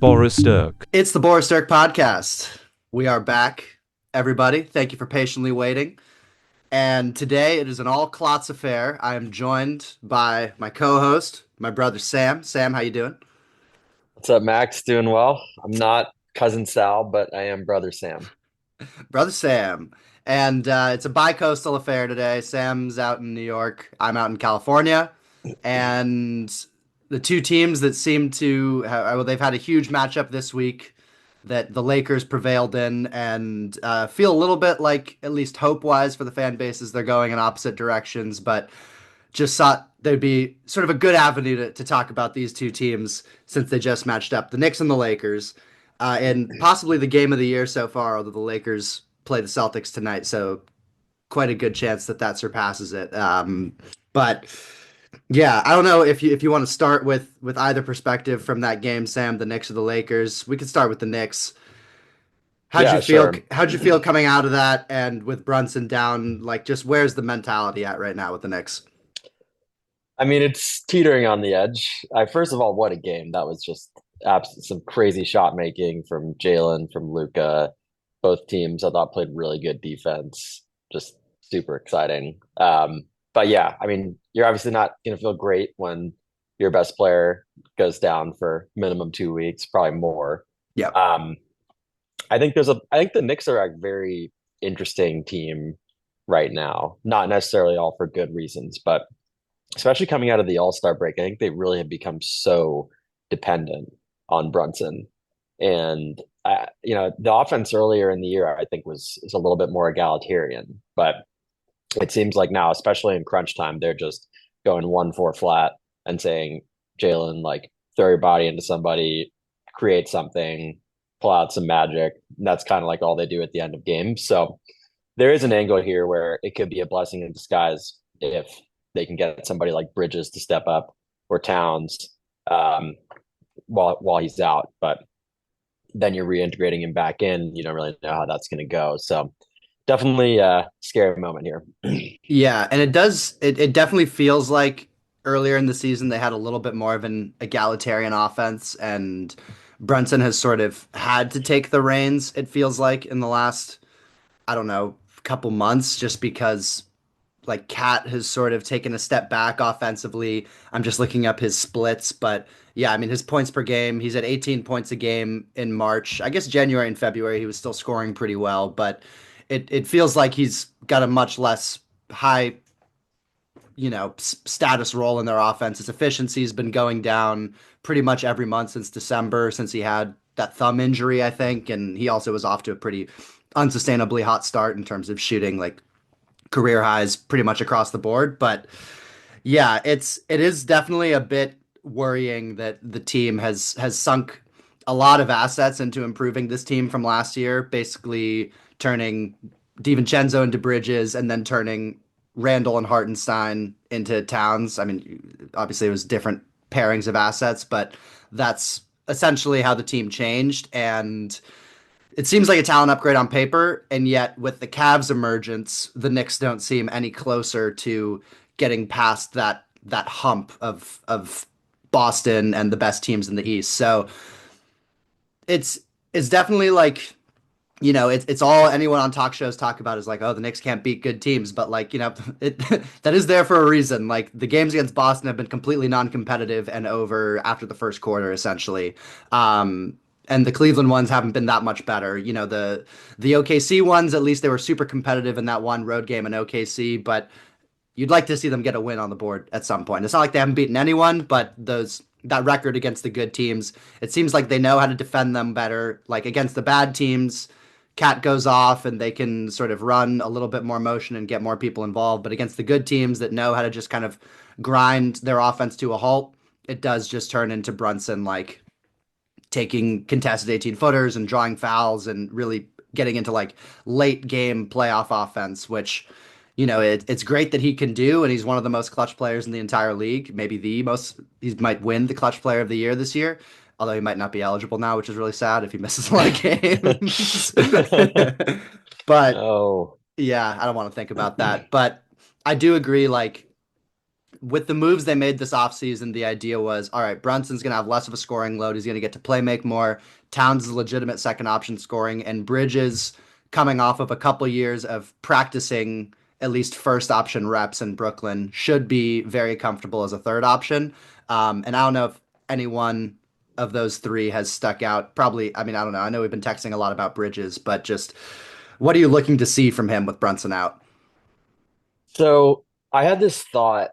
Boris Dirk. It's the Boris Dirk podcast. We are back, everybody. Thank you for patiently waiting. And today it is an all Klotz affair. I am joined by my co-host, my brother Sam. Sam, how you doing? What's up, Max? Doing well. I'm not cousin Sal, but I am brother Sam. Brother Sam. And it's a bi-coastal affair today. Sam's out in New York. I'm out in California. And the two teams that seem to have, well, they've had a huge matchup this week that the Lakers prevailed in and feel a little bit like, at least hope-wise for the fan bases, they're going in opposite directions. But just thought there'd be sort of a good avenue to talk about these two teams since they just matched up, the Knicks and the Lakers, and possibly the game of the year so far, although the Lakers play the Celtics tonight, so quite a good chance that that surpasses it. But yeah, I don't know if you want to start with either perspective from that game, Sam, the Knicks or the Lakers. We could start with the Knicks. How'd you Yeah, feel? sure. How'd you feel coming out of that, and with Brunson down? Like, just where's the mentality at right now with the Knicks? I mean, it's teetering on the edge. First of all, what a game. That was just some crazy shot making from Jalen, from Luca. Both teams I thought played really good defense. Just super exciting. But yeah, I mean, you're obviously not going to feel great when your best player goes down for minimum 2 weeks, probably more. Yep. Um, I think the Knicks are a very interesting team right now. Not necessarily all for good reasons, but especially coming out of the All-Star break, I think they really have become so dependent on Brunson. And the offense earlier in the year, I think is a little bit more egalitarian, but it seems like now, especially in crunch time, they're just going 1-4 flat and saying, Jalen, like throw your body into somebody, create something, pull out some magic. And that's kind of like all they do at the end of games. So there is an angle here where it could be a blessing in disguise if they can get somebody like Bridges to step up or Towns um, while he's out. But then you're reintegrating him back in. You don't really know how that's going to go. So definitely a scary moment here. Yeah, and it does. It definitely feels like earlier in the season they had a little bit more of an egalitarian offense, and Brunson has sort of had to take the reins. It feels like in the last, I don't know, couple months, just because like Cat has sort of taken a step back offensively. I'm just looking up his splits, but yeah, I mean his points per game, he's at 18 points a game in March. I guess January and February he was still scoring pretty well, but it feels like he's got a much less high, status role in their offense. His efficiency has been going down pretty much every month since December, since he had that thumb injury, I think, and he also was off to a pretty unsustainably hot start in terms of shooting, like career highs pretty much across the board. But yeah, it is definitely a bit worrying that the team has sunk a lot of assets into improving this team from last year, basically turning DiVincenzo into Bridges and then turning Randall and Hartenstein into Towns. I mean, obviously it was different pairings of assets, but that's essentially how the team changed. And it seems like a talent upgrade on paper, and yet with the Cavs' emergence, the Knicks don't seem any closer to getting past that hump of Boston and the best teams in the East. So it's it's definitely like, it's all anyone on talk shows talk about is like, oh, the Knicks can't beat good teams, but like, it that is there for a reason. Like the games against Boston have been completely non-competitive and over after the first quarter, essentially. And the Cleveland ones haven't been that much better. The OKC ones, at least they were super competitive in that one road game in OKC, but you'd like to see them get a win on the board at some point. It's not like they haven't beaten anyone, but that record against the good teams, it seems like they know how to defend them better. Like against the bad teams, Cat goes off and they can sort of run a little bit more motion and get more people involved. But against the good teams that know how to just kind of grind their offense to a halt, it does just turn into Brunson like taking contested 18 footers and drawing fouls and really getting into like late game playoff offense, which, it's great that he can do. And he's one of the most clutch players in the entire league. Maybe the most, he might win the clutch player of the year this year, although he might not be eligible now, which is really sad if he misses a lot of games. But Oh, yeah, I don't want to think about that. But I do agree, like, with the moves they made this offseason, the idea was, all right, Brunson's going to have less of a scoring load. He's going to get to play make more. Towns is a legitimate second option scoring, and Bridges, coming off of a couple years of practicing at least first option reps in Brooklyn, should be very comfortable as a third option. And I don't know if any one of those three has stuck out. Probably, I mean, I don't know. I know we've been texting a lot about Bridges, but just what are you looking to see from him with Brunson out? So I had this thought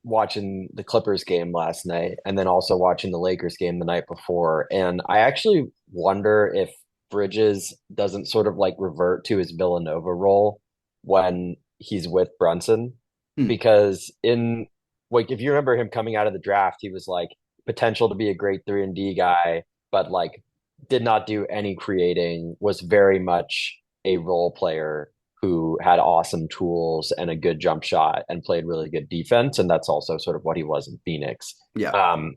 watching the Clippers game last night and then also watching the Lakers game the night before. And I actually wonder if Bridges doesn't sort of like revert to his Villanova role when he's with Brunson. Hmm. Because in like if you remember him coming out of the draft, he was like potential to be a great 3 and D guy, but like did not do any creating, was very much a role player who had awesome tools and a good jump shot and played really good defense. And that's also sort of what he was in Phoenix. Yeah. Um,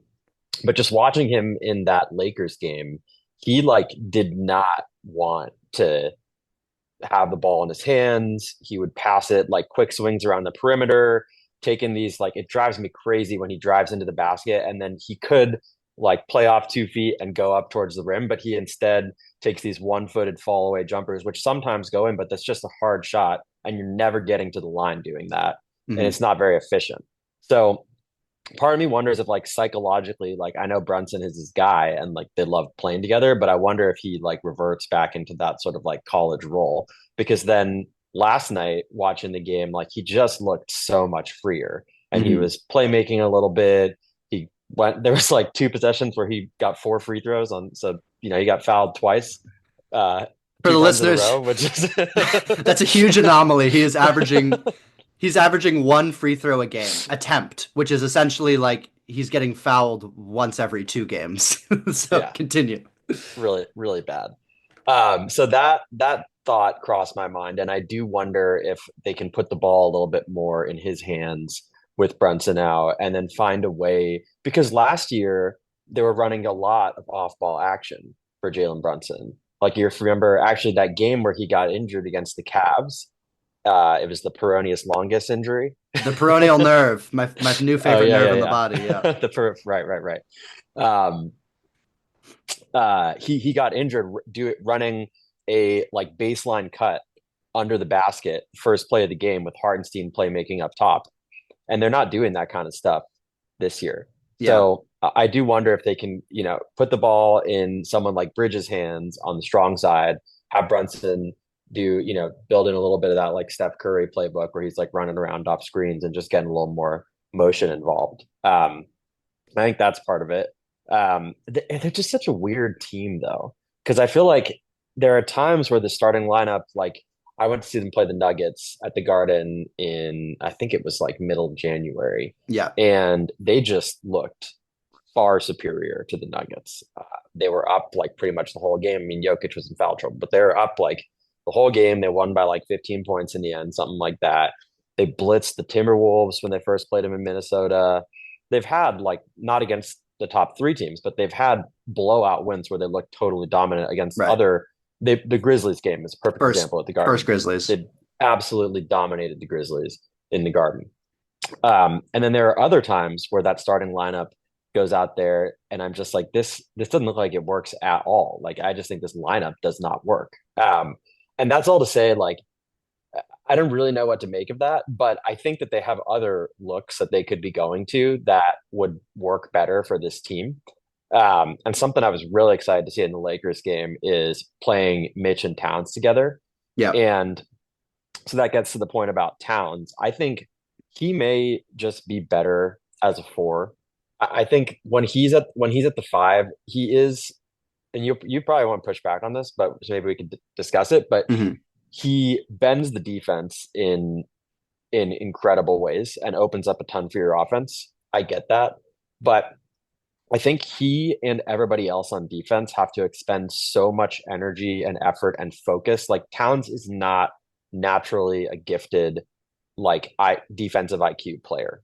but just watching him in that Lakers game, he like did not want to have the ball in his hands. He would pass it like quick swings around the perimeter, taking these like it drives me crazy when he drives into the basket and then he could like play off 2 feet and go up towards the rim, but he instead takes these one-footed fall away jumpers, which sometimes go in, but that's just a hard shot, and you're never getting to the line doing that, and Hmm. it's not very efficient. So part of me wonders if like psychologically, like I know Brunson is his guy and like they love playing together, but I wonder if he like reverts back into that sort of like college role because then last night watching the game, like he just looked so much freer and he Hmm. was playmaking a little bit. He went there was like 2 possessions where he got 4 free throws on so he got fouled twice, uh For two the times in a listeners, row, which is that's a huge anomaly. He's averaging one free throw a game attempt, which is essentially like he's getting fouled once every 2 games. So yeah, continue. really, really bad. So that thought crossed my mind, and I do wonder if they can put the ball a little bit more in his hands with Brunson out, and then find a way because last year they were running a lot of off-ball action for Jalen Brunson. Like you remember, actually that game where he got injured against the Cavs, it was the peroneus longus injury. The peroneal nerve, my new Oh favorite yeah, nerve yeah, in the yeah. body. Yeah. Right, right, right. Um, he got injured running a like baseline cut under the basket first play of the game with Hardenstein playmaking up top, and they're not doing that kind of stuff this year. Yeah. So I do wonder if they can put the ball in someone like Bridges' hands on the strong side, have Brunson do build in a little bit of that like Steph Curry playbook where he's like running around off screens and just getting a little more motion involved. I think that's part of it. They're just such a weird team, though, because I feel like there are times where the starting lineup, like I went to see them play the Nuggets at the Garden in, I think it was like middle of January, Yeah. and they just looked far superior to the Nuggets. They were up like pretty much the whole game. I mean, Jokic was in foul trouble, but they were up like the whole game. They won by like 15 points in the end, something like that. They blitzed the Timberwolves when they first played them in Minnesota. They've had like not against the top three teams, but they've had blowout wins where they look totally dominant against Right. other. The Grizzlies game is a perfect First example at the first Garden. Grizzlies. They absolutely dominated the Grizzlies in the Garden. And then there are other times where that starting lineup goes out there, and I'm just like, this doesn't look like it works at all. Like I just think this lineup does not work. And that's all to say, like I don't really know what to make of that, but I think that they have other looks that they could be going to that would work better for this team. And something I was really excited to see in the Lakers game is playing Mitch and Towns together. Yeah. And so that gets to the point about Towns. I think he may just be better as a four. I think when he's at the five, he is, and you probably won't push back on this, but so maybe we could discuss it. But Hmm. he bends the defense in incredible ways and opens up a ton for your offense. I get that, but I think he and everybody else on defense have to expend so much energy and effort and focus. Like Towns is not naturally a gifted like defensive IQ player.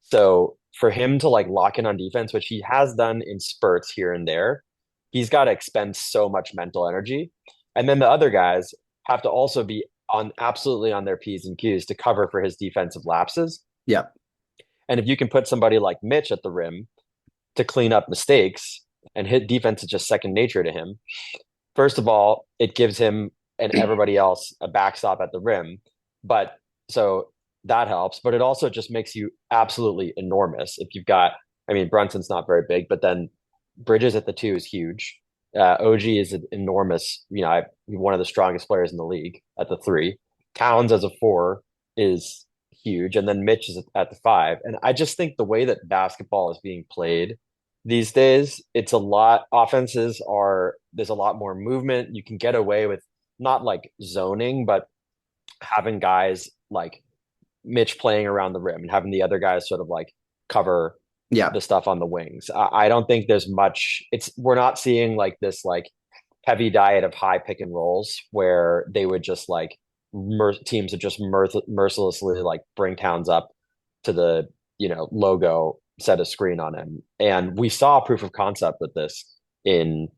So for him to like lock in on defense, which he has done in spurts here and there, he's got to expend so much mental energy. And then the other guys have to also be on absolutely on their P's and Q's to cover for his defensive lapses. Yeah. And if you can put somebody like Mitch at the rim to clean up mistakes and hit defense is just second nature to him, first of all, it gives him and everybody else a backstop at the rim. But so that helps, but it also just makes you absolutely enormous. If you've got, I mean, Brunson's not very big, but then Bridges at the two is huge. OG is an enormous, one of the strongest players in the league at the three. Towns as a four is huge. And then Mitch is at the five. And I just think the way that basketball is being played these days, it's a lot, there's a lot more movement. You can get away with not like zoning, but having guys like Mitch playing around the rim and having the other guys sort of like cover Yeah. the stuff on the wings. I don't think there's much. We're not seeing like this like heavy diet of high pick and rolls where they would just like teams would just mercilessly like bring Towns up to the logo, set a screen on him, and we saw proof of concept with this in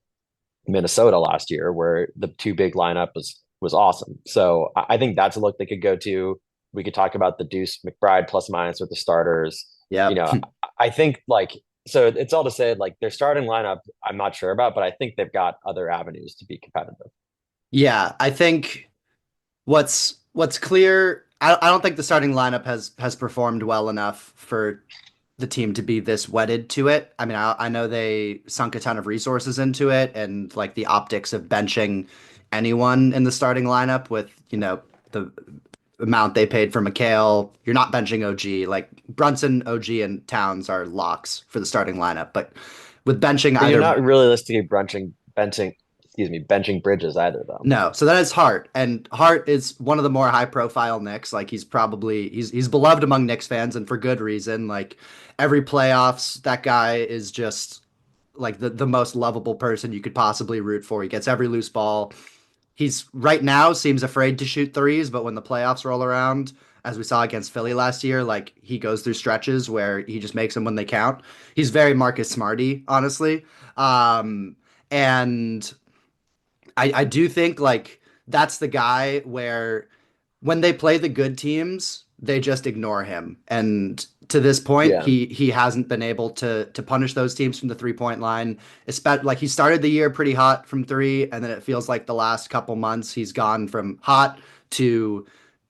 Minnesota last year where the two big lineup was awesome. So I think that's a look they could go to. We could talk about the Deuce McBride plus minus with the starters. You Yep. know, I think like so it's all to say like their starting lineup I'm not sure about, but I think they've got other avenues to be competitive. Yeah, I think what's clear, I don't think the starting lineup has performed well enough for the team to be this wedded to it. I mean, I know they sunk a ton of resources into it, and like the optics of benching anyone in the starting lineup with, the amount they paid for McHale, you're not benching OG. Like Brunson, OG, and Towns are locks for the starting lineup. But with benching But you're either not realistically benching Bridges either though. no, so that is Hart, and Hart is one of the more high-profile Knicks. Like he's beloved among Knicks fans, and for good reason. Like every playoffs, that guy is just like the most lovable person you could possibly root for. He gets every loose ball. He's right now seems afraid to shoot threes, but when the playoffs roll around, as we saw against Philly last year, like he goes through stretches where he just makes them when they count. He's very Marcus Smarty, honestly. And I do think like that's the guy where when they play the good teams, they just ignore him. And to this point, Yeah. he hasn't been able to punish those teams from the 3-point line. Especially like he started the year pretty hot from three, and then it feels like the last couple months he's gone from hot to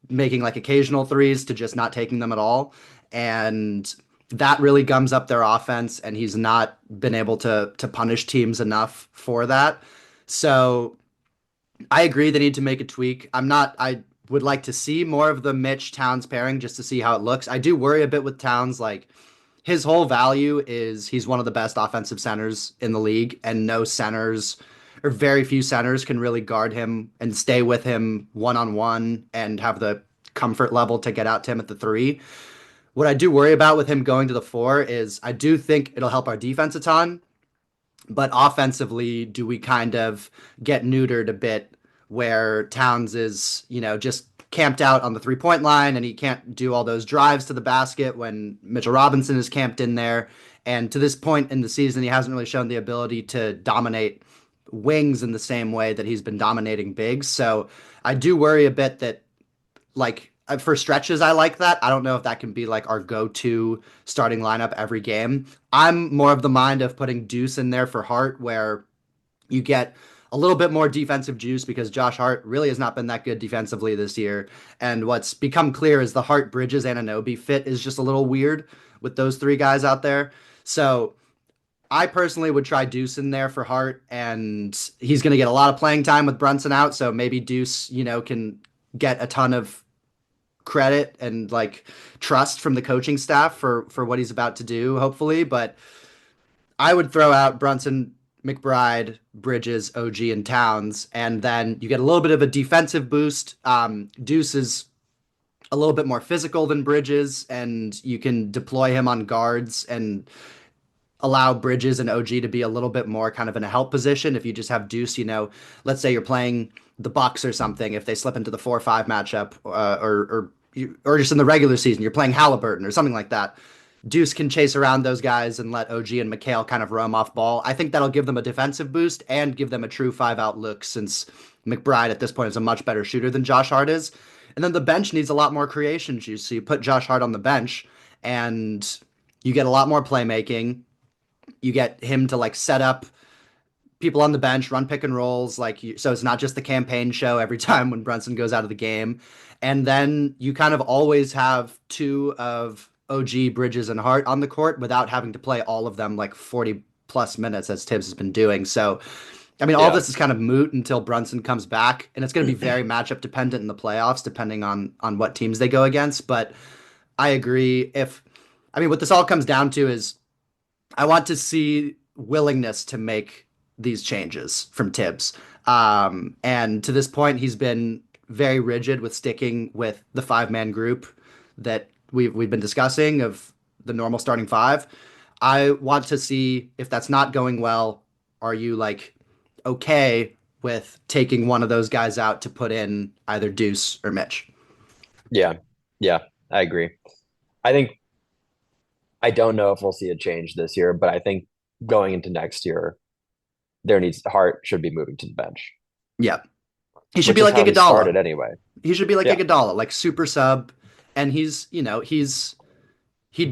making like occasional threes to just not taking them at all. And that really gums up their offense, and he's not been able to punish teams enough for that. So I agree they need to make a tweak. I would like to see more of the Mitch Towns pairing just to see how it looks. I do worry a bit with Towns. Like his whole value is he's one of the best offensive centers in the league, and no centers or very few centers can really guard him and stay with him one on one and have the comfort level to get out to him at the three. What I do worry about with him going to the four is I do think it'll help our defense a ton, but offensively, do we kind of get neutered a bit where Towns is, just camped out on the 3-point line and he can't do all those drives to the basket when Mitchell Robinson is camped in there. And to this point in the season, he hasn't really shown the ability to dominate wings in the same way that he's been dominating bigs. So I do worry a bit that like for stretches I like that. I don't know if that can be like our go-to starting lineup every game. I'm more of the mind of putting Deuce in there for Hart where you get a little bit more defensive juice because Josh Hart really has not been that good defensively this year. And what's become clear is the Hart Bridges Anunoby fit is just a little weird with those three guys out there. So I personally would try Deuce in there for Hart, and he's going to get a lot of playing time with Brunson out. So maybe Deuce, can get a ton of credit and like trust from the coaching staff for what he's about to do, hopefully. But I would throw out Brunson, McBride, Bridges, OG, and Towns, and then you get a little bit of a defensive boost. Deuce is a little bit more physical than Bridges, and you can deploy him on guards and allow Bridges and OG to be a little bit more kind of in a help position. If you just have Deuce, let's say you're playing the Bucks or something, if they slip into the 4-5 matchup, or just in the regular season, you're playing Halliburton or something like that. Deuce can chase around those guys and let OG and McHale kind of roam off ball. I think that'll give them a defensive boost and give them a true 5-out look since McBride at this point is a much better shooter than Josh Hart is. And then the bench needs a lot more creation juice. So you put Josh Hart on the bench, and you get a lot more playmaking. You get him to like set up people on the bench, run pick and rolls, so it's not just the campaign show every time when Brunson goes out of the game. And then you kind of always have two of OG, Bridges, and Hart on the court without having to play all of them like 40 plus minutes as Tibbs has been doing. So I mean, all Yeah. this is kind of moot until Brunson comes back, and it's going to be very matchup dependent in the playoffs, depending on what teams they go against. But I agree. If I mean, what this all comes down to is I want to see willingness to make these changes from Tibbs. And to this point, he's been very rigid with sticking with the 5 man group that we've been discussing of the normal starting five. I want to see if that's not going well. Are you like okay with taking one of those guys out to put in either Deuce or Mitch? Yeah. Yeah. I agree. I think I don't know if we'll see a change this year, but I think going into next year, Hart should be moving to the bench, Yeah, he should which be is like how he Iguodala. started anyway. He should be like Yeah. Iguodala, like super sub, and he'd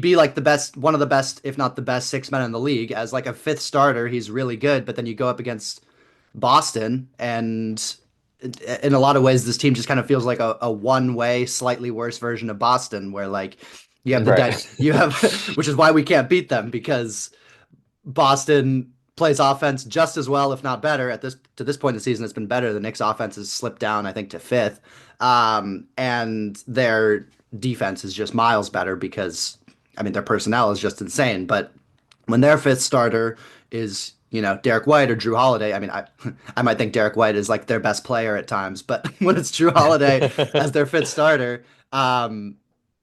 be like the best, one of the best, if not the best, 6 men in the league. As like a fifth starter, he's really good. But then you go up against Boston, and in a lot of ways, this team just kind of feels like a one-way, slightly worse version of Boston, where like Right. you have, which is why we can't beat them because Boston plays offense just as well, if not better. At this to this point in the season, it's been better. The Knicks' offense has slipped down, I think, to fifth, and their defense is just miles better because, I mean, their personnel is just insane. But when their fifth starter is, Derek White or Drew Holiday, I mean, I might think Derek White is like their best player at times, but when it's Drew Holiday as their fifth starter,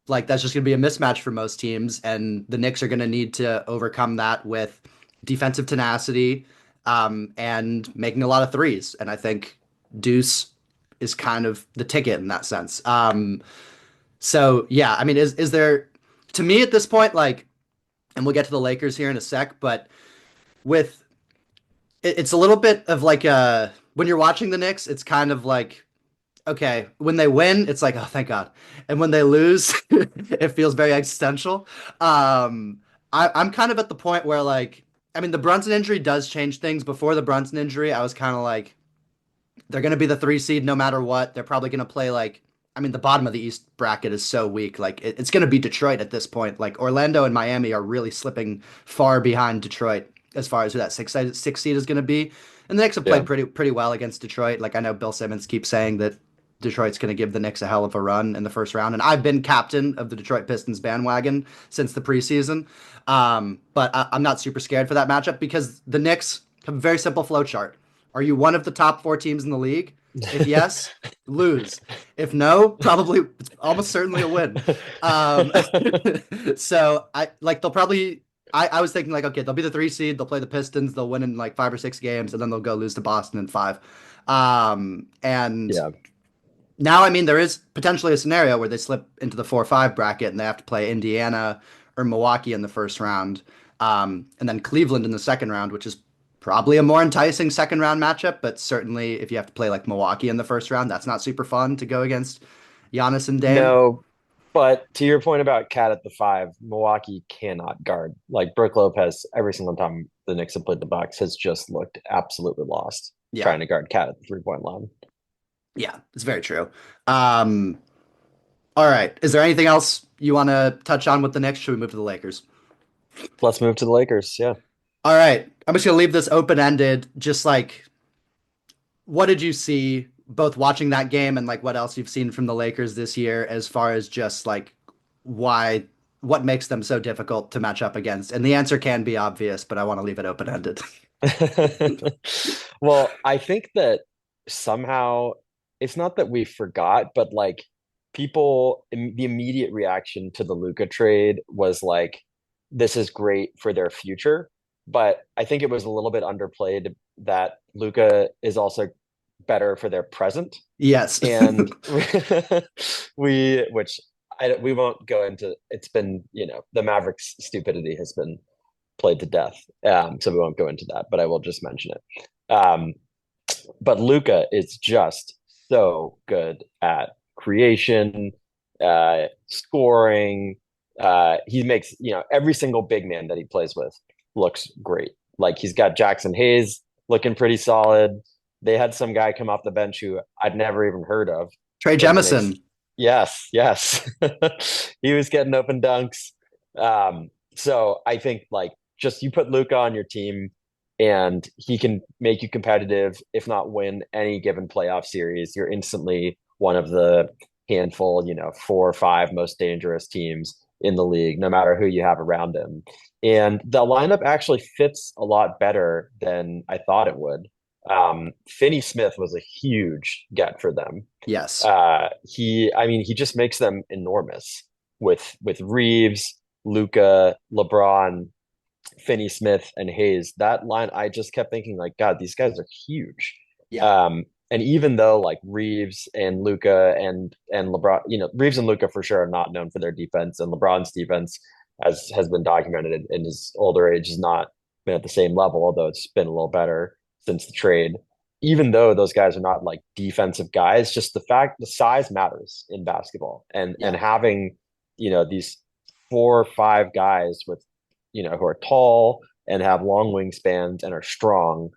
like that's just going to be a mismatch for most teams, and the Knicks are going to need to overcome that with defensive tenacity, and making a lot of threes. And I think Deuce is kind of the ticket in that sense. So yeah, I mean, is there to me at this point like, and we'll get to the Lakers here in a sec, but with it's a little bit of like when you're watching the Knicks, it's kind of like okay, when they win, it's like, oh, thank God. And when they lose, it feels very existential. I'm kind of at the point where, like, I mean, the Brunson injury does change things. Before the Brunson injury, I was kind of like, they're going to be the 3 seed no matter what. They're probably going to play like, I mean, the bottom of the East bracket is so weak. Like, it's going to be Detroit at this point. Like, Orlando and Miami are really slipping far behind Detroit as far as who that six seed is going to be. And the Knicks have Yeah. played pretty well against Detroit. Like, I know Bill Simmons keeps saying that Detroit's going to give the Knicks a hell of a run in the first round. And I've been captain of the Detroit Pistons bandwagon since the preseason. But I'm not super scared for that matchup because the Knicks have a very simple flow chart. Are you one of the top 4 teams in the league? If yes, lose. If no, probably it's almost certainly a win. Um, so I like they'll probably. I was thinking like okay they'll be the 3 seed. They'll play the Pistons. They'll win in like 5 or 6 games, and then they'll go lose to Boston in five. And Yeah. now, I mean, there is potentially a scenario where they slip into the 4-5 bracket and they have to play Indiana or Milwaukee in the first round, and then Cleveland in the second round, which is probably a more enticing second round matchup. But certainly, if you have to play like Milwaukee in the first round, that's not super fun to go against Giannis and Dame. No, but to your point about Cat at the five, Milwaukee cannot guard. Like Brooke Lopez, every single time the Knicks have played the Bucks, has just looked absolutely lost Yeah, trying to guard Cat at the 3 point line. yeah, it's very true. Um, all right, is there anything else you want to touch on with the Knicks? Should we move to the Lakers? Let's move to the Lakers. Yeah. All right, I'm just gonna leave this open ended, just like what did you see both watching that game and like what else you've seen from the Lakers this year as far as just like why what makes them so difficult to match up against? And the answer can be obvious, but I want to leave it open ended. Well, I think that somehow it's not that we forgot, but like the immediate reaction to the Luca trade was like, this is great for their future. But I think it was a little bit underplayed that Luca is also better for their present. Yes. And we won't go into, it's been, the Mavericks stupidity has been played to death. So we won't go into that, but I will just mention it. But Luca is just so good at creation, scoring. He makes, every single big man that he plays with looks great. Like he's got Jackson Hayes looking pretty solid. They had some guy come off the bench who I'd never even heard of Trey in the Knicks. Jemison. Yes, yes. He was getting open dunks. So I think like just you put Luka on your team and he can make you competitive, if not win any given playoff series. You're instantly one of the handful, 4 or 5 most dangerous teams in the league, no matter who you have around him. And the lineup actually fits a lot better than I thought it would. Finney Smith was a huge get for them. Yes. I mean, he just makes them enormous with Reeves, Luca, LeBron, Finney Smith, and Hayes. That line, I just kept thinking, like, God, these guys are huge. Yeah. And even though like Reeves and Luca and LeBron, Reeves and Luca for sure are not known for their defense, and LeBron's defense, as has been documented in his older age, has not been at the same level, although it's been a little better since the trade. Even though those guys are not like defensive guys, just the size matters in basketball, and Yeah. having these 4 or 5 guys with who are tall and have long wingspans and are strong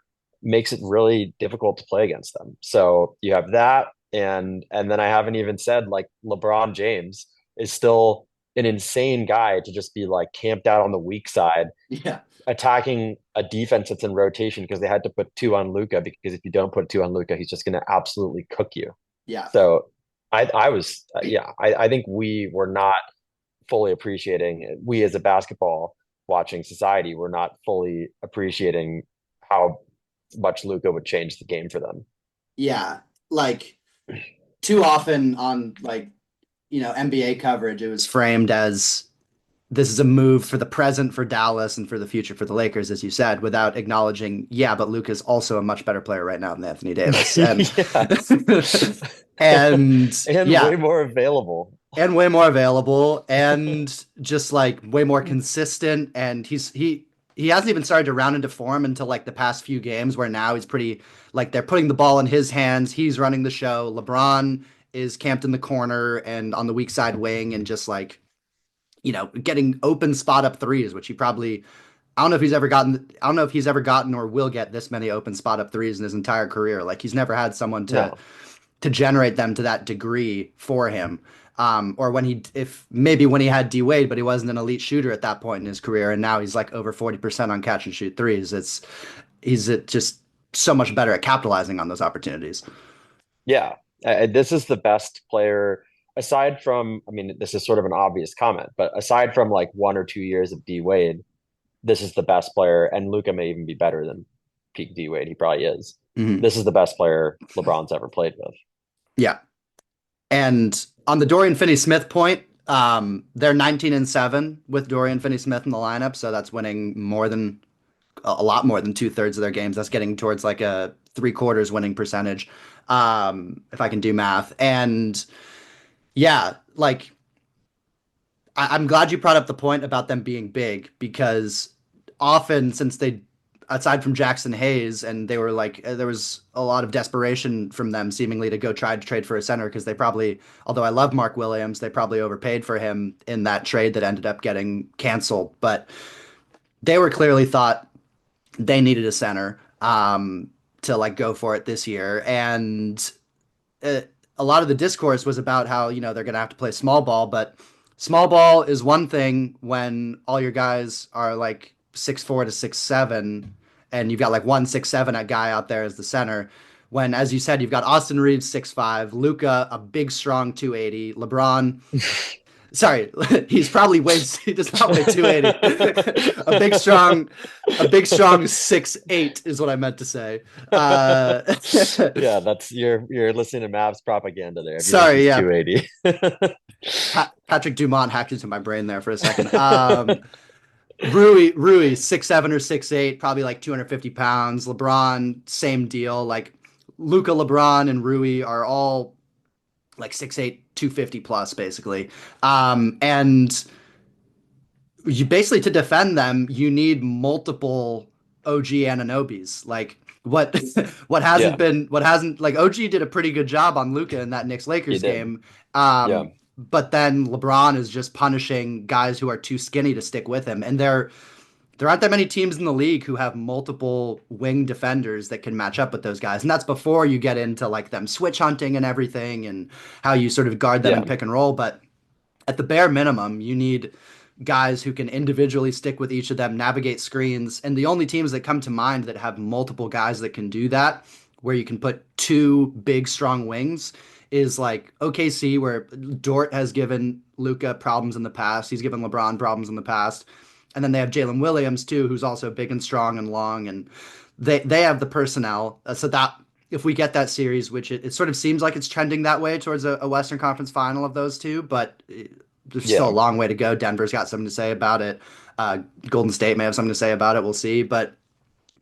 makes it really difficult to play against them. So you have that, and then I haven't even said like LeBron James is still an insane guy to just be like camped out on the weak side, Yeah. attacking a defense that's in rotation because they had to put 2 on Luca, because if you don't put 2 on Luca, he's just going to absolutely cook you. Yeah. So I was yeah, I think we were not fully appreciating, we as a basketball watching society were not fully appreciating how much Luca would change the game for them. Yeah. Like too often on like, NBA coverage, it was framed as this is a move for the present for Dallas and for the future for the Lakers, as you said, without acknowledging, yeah, but Luka's also a much better player right now than Anthony Davis. And Yes. and And yeah, way more available. and way more available and just like way more consistent. And he hasn't even started to round into form until like the past few games where now he's pretty like they're putting the ball in his hands. He's running the show. LeBron is camped in the corner and on the weak side wing and just like getting open spot up threes, which he probably I don't know if he's ever gotten or will get this many open spot up threes in his entire career. Like he's never had someone to No. generate them to that degree for him. Or when if maybe when he had D Wade, but he wasn't an elite shooter at that point in his career, and now he's like over 40% on catch and shoot threes. He's just so much better at capitalizing on those opportunities. Yeah. This is the best player aside from, I mean, this is sort of an obvious comment, but aside from like 1 or 2 years of D Wade, this is the best player, and Luca may even be better than peak D Wade. He probably is. Mhm. This is the best player LeBron's ever played with. Yeah, and on the Dorian Finney-Smith point, they're 19-7 with Dorian Finney-Smith in the lineup, so that's winning more than a lot more than 2/3 of their games. That's getting towards like a 3/4 winning percentage, if I can do math. And yeah, like I'm glad you brought up the point about them being big because often since they aside from Jackson Hayes and they were like there was a lot of desperation from them seemingly to go try to trade for a center because they probably although I love Mark Williams they probably overpaid for him in that trade that ended up getting canceled but they were clearly thought they needed a center to like go for it this year and a lot of the discourse was about how they're going to have to play small ball, but small ball is one thing when all your guys are like 6'4" to 6'7", and you've got like 1 6'7" at guy out there as the center. When, as you said, you've got Austin Reeves 6'5", Luca a big strong 280, LeBron. Sorry, he's probably way he does not weigh 280. a big strong, a big strong 6'8" is what I meant to say. Uh, Yeah, that's you're listening to Mavs propaganda there. If you think sorry, he's yeah, 280. Patrick Dumont hacked into my brain there for a second. Rui 6'7" or 6'8", probably like 250 pounds. LeBron, same deal. Like Luca, LeBron, and Rui are all like 6'8", 250 plus, basically. And you basically to defend them, you need multiple OG Ananobis. Like what Yeah, what hasn't like OG did a pretty good job on Luca in that Knicks he Lakers did. game. Yeah. but then LeBron is just punishing guys who are too skinny to stick with him. And there aren't that many teams in the league who have multiple wing defenders that can match up with those guys. And that's before you get into like them switch hunting and everything and how you sort of guard them in Yeah. pick and roll. But at the bare minimum, you need guys who can individually stick with each of them, navigate screens. And the only teams that come to mind that have multiple guys that can do that, where you can put two big, strong wings, is like OKC, where Dort has given Luka problems in the past. He's given LeBron problems in the past. And then they have Jalen Williams, too, who's also big and strong and long. And they have the personnel. So that if we get that series, which it sort of seems like it's trending that way towards a Western Conference final of those two, but there's still a Yeah. long way to go. Denver's got something to say about it. Golden State may have something to say about it. We'll see. But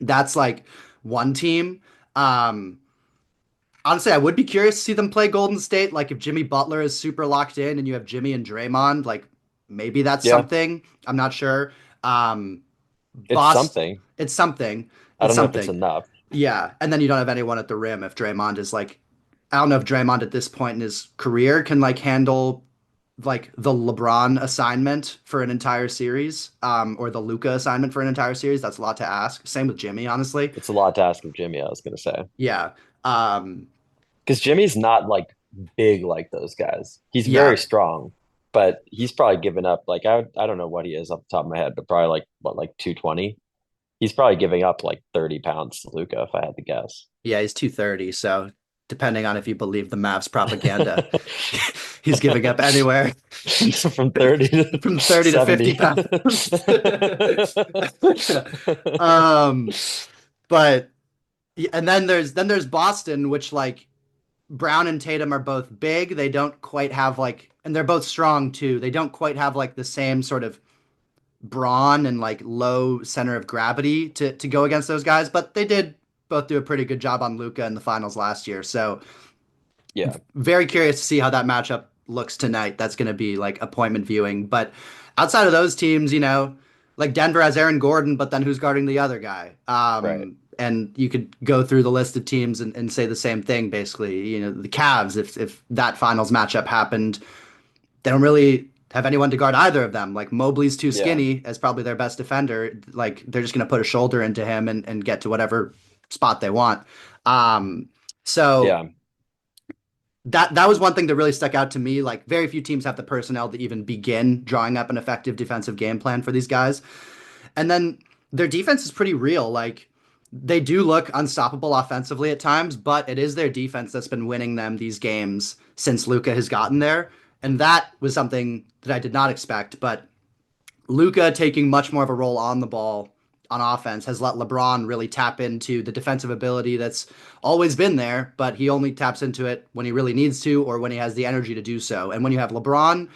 that's like one team. Um, Honestly, I would be curious to see them play Golden State. Like if Jimmy Butler is super locked in and you have Jimmy and Draymond, like maybe that's Yeah. something. I'm not sure. Um, It's Boss, something. it's something. I It's don't know if it's something. enough. Yeah, and then you don't have anyone at the rim if Draymond is like, I don't know if Draymond at this point in his career can like handle like the LeBron assignment for an entire series, or the Luca assignment for an entire series. That's a lot to ask. Same with Jimmy, honestly. It's a lot to ask of Jimmy, I was gonna say. Yeah, um, Because Jimmy's not like big like those guys. He's very yeah, strong, but he's probably given up like I don't know what he is off the top of my head, but probably like what like 220. He's probably giving up like 30 pounds to Luca if I had to guess. yeah. He's 230, so depending on if you believe the Mavs propaganda, he's giving up anywhere From 30 to from 30 to 50 70. pounds. um, but and then there's Boston, which like Brown and Tatum are both big. They don't quite have like, and they're both strong too. They don't quite have like the same sort of brawn and like low center of gravity to go against those guys, but they did both do a pretty good job on Luca in the finals last year. So Yeah. very curious to see how that matchup looks tonight. That's going to be like appointment viewing. But outside of those teams, like Denver has Aaron Gordon, but then who's guarding the other guy? Right. And you could go through the list of teams and say the same thing, basically. The Cavs, if that finals matchup happened, they don't really have anyone to guard either of them. Like Mobley's too Yeah. skinny as probably their best defender. Like they're just going to put a shoulder into him and get to whatever spot they want. Um, so Yeah. that was one thing that really stuck out to me. Like very few teams have the personnel to even begin drawing up an effective defensive game plan for these guys. And then their defense is pretty real. Like they do look unstoppable offensively at times, but it is their defense that's been winning them these games since Luka has gotten there. And that was something that I did not expect. But Luka taking much more of a role on the ball on offense has let LeBron really tap into the defensive ability that's always been there, but he only taps into it when he really needs to or when he has the energy to do so. And when you have LeBron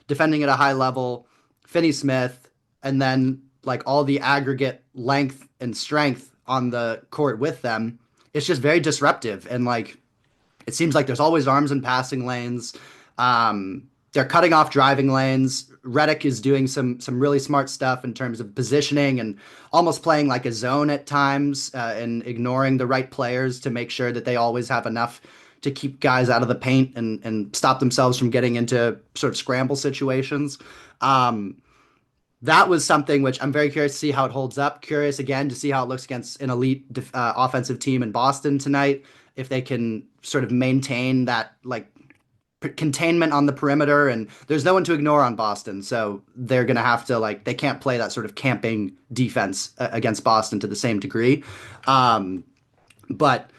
defending at a high level, Finney Smith, and then like all the aggregate length and strength on the court with them, it's just very disruptive. And like it seems like there's always arms and passing lanes. They're cutting off driving lanes. Redick is doing some really smart stuff in terms of positioning and almost playing like a zone at times, and ignoring the right players to make sure that they always have enough to keep guys out of the paint and stop themselves from getting into sort of scramble situations. Um, that was something which I'm very curious to see how it holds up. Curious again to see how it looks against an elite offensive team in Boston tonight. If they can sort of maintain that like containment on the perimeter, and there's no one to ignore on Boston, so they're gonna have to like they can't play that sort of camping defense against Boston to the same degree. Um, but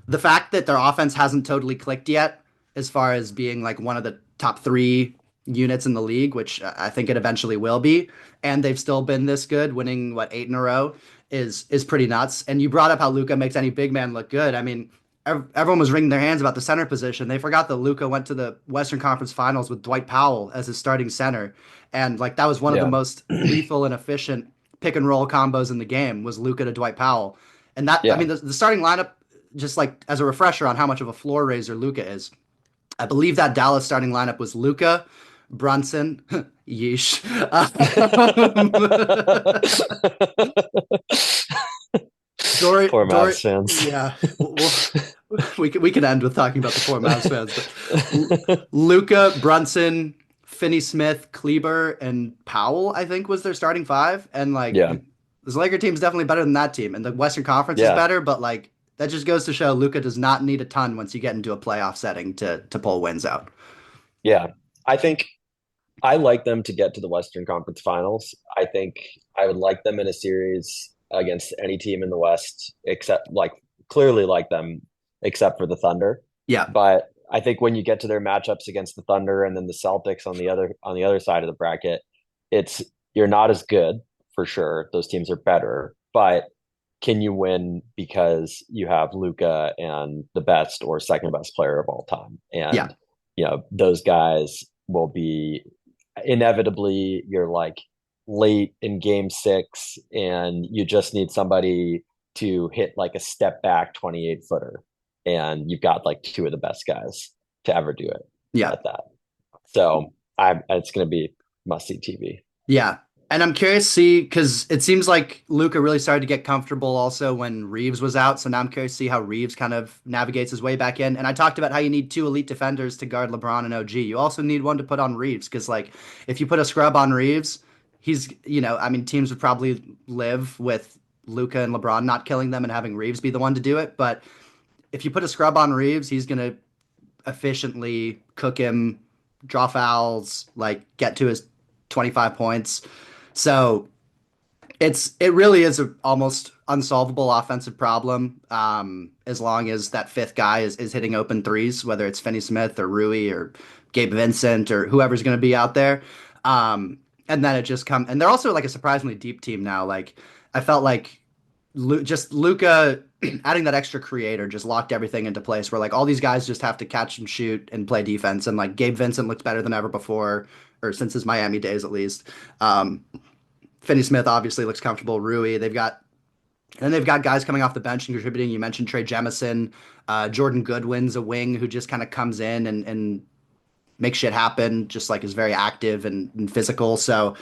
the fact that their offense hasn't totally clicked yet, as far as being like one of the top three units in the league, which I think it eventually will be, and they've still been this good, winning what 8 in a row, is pretty nuts. And you brought up how Luka makes any big man look good. I mean, everyone was wringing their hands about the center position. They forgot that Luka went to the Western Conference Finals with Dwight Powell as his starting center, and like that was one of the Yeah. most lethal and efficient pick and roll combos in the game was Luka to Dwight Powell. And that I Yeah. mean the starting lineup, just like as a refresher on how much of a floor raiser Luka is. I believe that Dallas starting lineup was Luka, Brunson, yeesh. Dory, Poor Dory, Mavs fans. yeah. We'll, we can end with talking about the poor Mavs fans, but Luca, Brunson, Finney Smith, Kleber, and Powell, I think was their starting five. And like Yeah. this Laker team is definitely better than that team. And the Western Conference is Yeah. better, but like that just goes to show Luca does not need a ton once you get into a playoff setting to pull wins out. Yeah. I think I like them to get to the Western Conference Finals. I think I would like them in a series against any team in the West, except like clearly like them, except for the Thunder. Yeah. But I think when you get to their matchups against the Thunder and then the Celtics on the other side of the bracket, it's you're not as good for sure. Those teams are better, but can you win because you have Luca and the best or second best player of all time? Yeah. And those guys will be inevitably you're like late in game 6 and you just need somebody to hit like a step back 28 footer and you've got like two of the best guys to ever do it Yeah. at that. So it's going to be must see TV. Yeah. And I'm curious to see because it seems like Luca really started to get comfortable also when Reeves was out. So now I'm curious to see how Reeves kind of navigates his way back in. And I talked about how you need two elite defenders to guard LeBron and OG. You also need one to put on Reeves because, like, if you put a scrub on Reeves, I mean, teams would probably live with Luca and LeBron not killing them and having Reeves be the one to do it. But if you put a scrub on Reeves, he's going to efficiently cook him, draw fouls, like, get to his 25 points. So it really is a almost unsolvable offensive problem as long as that fifth guy is hitting open threes, whether it's Finney Smith or Rui or Gabe Vincent or whoever's going to be out there. And then it just comes, and they're also like a surprisingly deep team now. Like I felt like just Luca adding that extra creator just locked everything into place. Where like all these guys just have to catch and shoot and play defense, and like Gabe Vincent looked better than ever before, or since his Miami days at least. Finney Smith obviously looks comfortable. Rui, they've got guys coming off the bench and contributing. You mentioned Trey Jemison, Jordan Goodwin's a wing who just kind of comes in and makes shit happen. Just like is very active and physical. So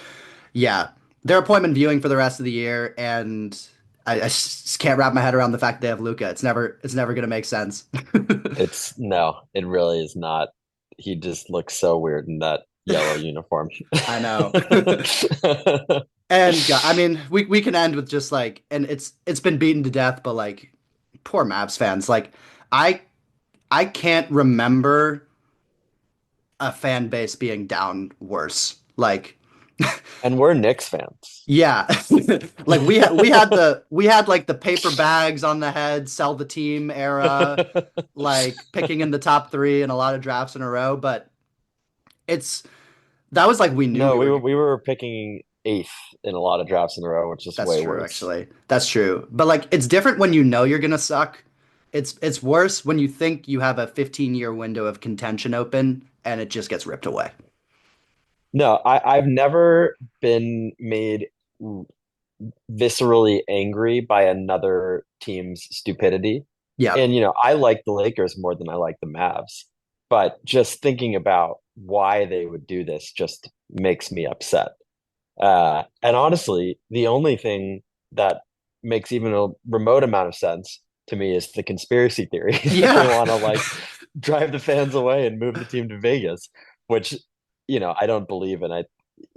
yeah, their appointment viewing for the rest of the year, and I just can't wrap my head around the fact they have Luca. It's never gonna make sense. It's no, it really is not. He just looks so weird in that yellow uniform. I know. And I mean, we can end with just like, and it's been beaten to death, but like, poor Mavs fans. Like, I I can't remember a fan base being down worse. Like, And we're Knicks fans. yeah, like we had like the paper bags on the head, sell the team era, like picking in the top three in a lot of drafts in a row. But it's that was like we knew No, we were. we were picking eighth in a lot of drafts in a row, which is That's way true, worse. actually. That's true. But like it's different when you know you're gonna suck. It's worse when you think you have a 15-year window of contention open and it just gets ripped away. No, I've never been made viscerally angry by another team's stupidity. Yeah. And I like the Lakers more than I like the Mavs. But just thinking about why they would do this just makes me upset. And honestly, the only thing that makes even a remote amount of sense to me is the conspiracy theory that they Yeah. want to like drive the fans away and move the team to Vegas, which I don't believe in.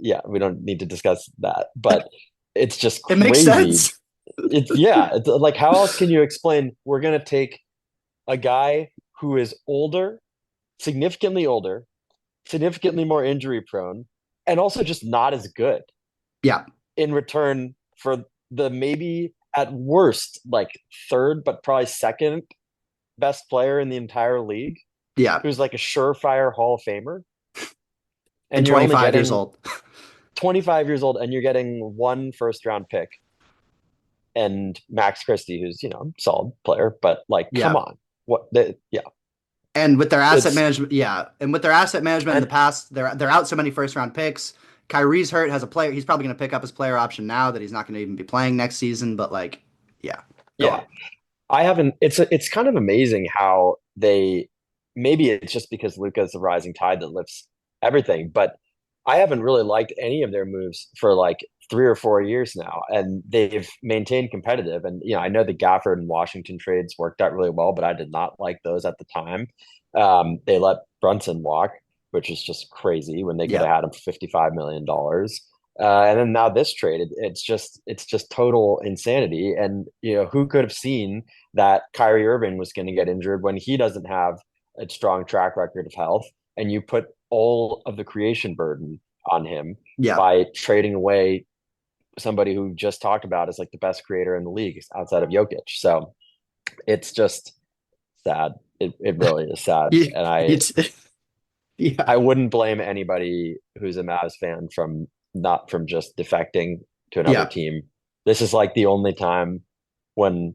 Yeah, we don't need to discuss that, but it's just It makes crazy. sense. It's like how else can you explain we're gonna take a guy who is older, significantly more injury prone, and also just not as good Yeah. in return for the maybe at worst like third, but probably second best player in the entire league, Yeah. who's like a surefire Hall of Famer, And and you're only 25 years getting old. 25 years old, and you're getting one first round pick and Max Christie, who's solid player, but like, come Yeah. on, yeah, And with their asset it's management, yeah. And with their asset management in the and past, they're out so many first round picks. Kyrie's hurt, has a player. He's probably going to pick up his player option now that he's not going to even be playing next season. But like, yeah, go yeah, on. I haven't. It's kind of amazing how they maybe it's just because Luca's the rising tide that lifts everything, but I haven't really liked any of their moves for like 3 or 4 years now, and they've maintained competitive. And I know the Gafford and Washington trades worked out really well, but I did not like those at the time. They let Brunson walk, which is just crazy when they could Yeah. have had him for $55 million. And then now this trade, it's just total insanity. And who could have seen that Kyrie Irving was going to get injured when he doesn't have a strong track record of health, and you put all of the creation burden on him Yeah. by trading away somebody who just talked about as like the best creator in the league outside of Jokic. So it's just sad. It really is sad. You, And you I t- yeah. I wouldn't blame anybody who's a Mavs fan from not from just defecting to another Yeah. team. This is like the only time when,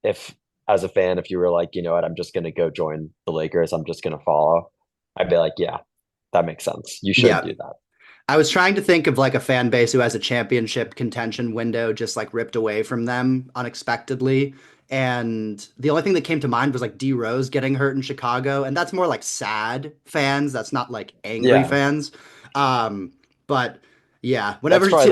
if as a fan, if you were like, you know what, I'm just gonna go join the Lakers, I'm just gonna follow, I'd be like, yeah, that makes sense. You should Yeah. do that. I was trying to think of like a fan base who has a championship contention window just like ripped away from them unexpectedly. And the only thing that came to mind was like D Rose getting hurt in Chicago. And that's more like sad fans. That's not like angry Yeah, fans. Um, but yeah, that's probably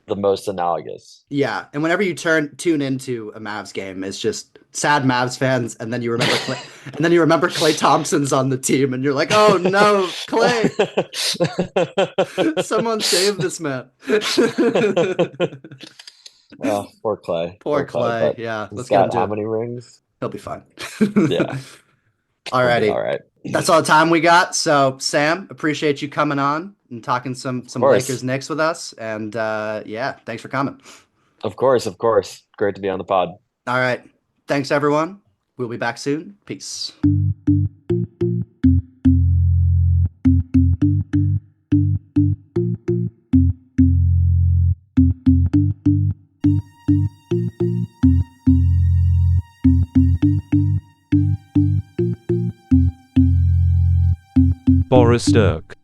the most analogous. yeah, and whenever you tune into a Mavs game, it's just sad Mavs fans, and then you remember Clay Thompson's on the team, and you're like, oh no, Clay, someone save this man. Oh, Poor poor Clay, Clay. but Yeah, he's let's get him got to how it. many rings? He'll be fine. Yeah, he'll be all Alrighty, right. that's all the time we got. So Sam, appreciate you coming on and talking Of some Lakers course, Knicks with us, and yeah, thanks for coming. of course, of course. Great to be on the pod. All right, thanks everyone. We'll be back soon. Peace. Boris Dirk.